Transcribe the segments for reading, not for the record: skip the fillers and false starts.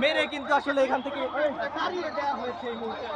মেরে কিন্তু আসলে এখান থেকে তাড়িয়ে দেওয়া হয়েছে এই মুহূর্তে।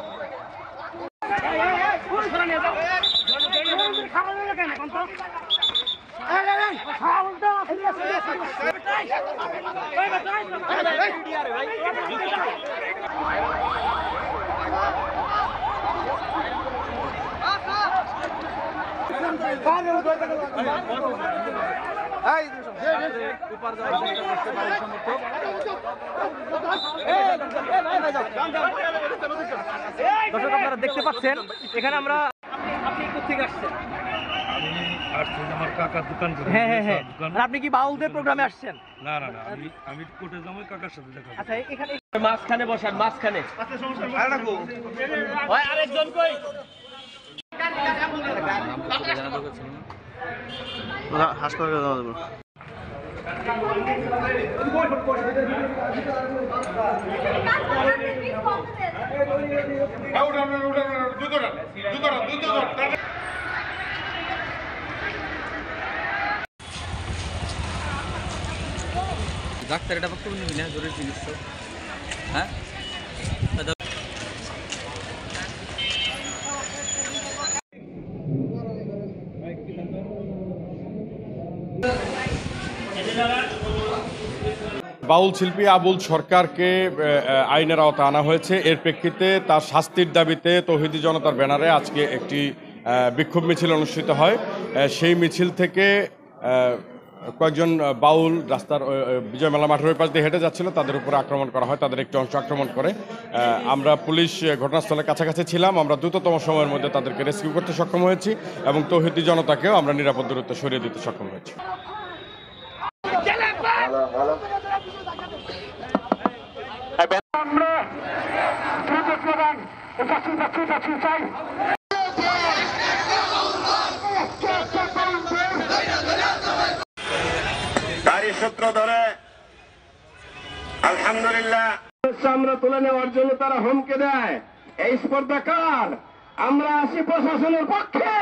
দর্শক আপনারা দেখতে পাচ্ছেন এখানে আমরা, আপনি কোথেকে আসছেন? আমি আসছি আমার কাকার দোকান করে। হ্যাঁ হ্যাঁ হ্যাঁ, আর আপনি কি বাউলদের প্রোগ্রামে আসছেন? না না না, আমি কোর্টে যাবো কাকার সাথে দেখা। আচ্ছা এখানে মাঝখানে বসান, মাঝখানে। আরেকজন কই? হাসপাতালে যাওয়া যাবে। ডাক্তার এটা বক্তব্য নিবি না, জরুরি চিকিৎসা। হ্যাঁ বাউল শিল্পী আবুল সরকারকে আইনের আওতায় আনা হয়েছে। এর প্রেক্ষিতে তার শাস্তির দাবিতে তৌহিদি জনতার ব্যানারে আজকে একটি বিক্ষোভ মিছিল অনুষ্ঠিত হয়। সেই মিছিল থেকে কয়েকজন বাউল রাস্তার বিজয় মেলা মাঠের ওই পাশ দিয়ে হেঁটে যাচ্ছিল, তাদের উপরে আক্রমণ করা হয়, তাদের একটি অংশ আক্রমণ করে। আমরা পুলিশ ঘটনাস্থলের কাছাকাছি ছিলাম, আমরা দ্রুততম সময়ের মধ্যে তাদেরকে রেস্কিউ করতে সক্ষম হয়েছি এবং তৌহিদি জনতাকেও আমরা নিরাপদ দূরত্বে সরিয়ে দিতে সক্ষম হয়েছি। তারই সূত্র ধরে আলহামদুলিল্লাহ আমরা তুলে নেওয়ার জন্য তারা হুমকি দেয়। এই স্পর্ধা কার? আমরা আছি প্রশাসনের পক্ষে।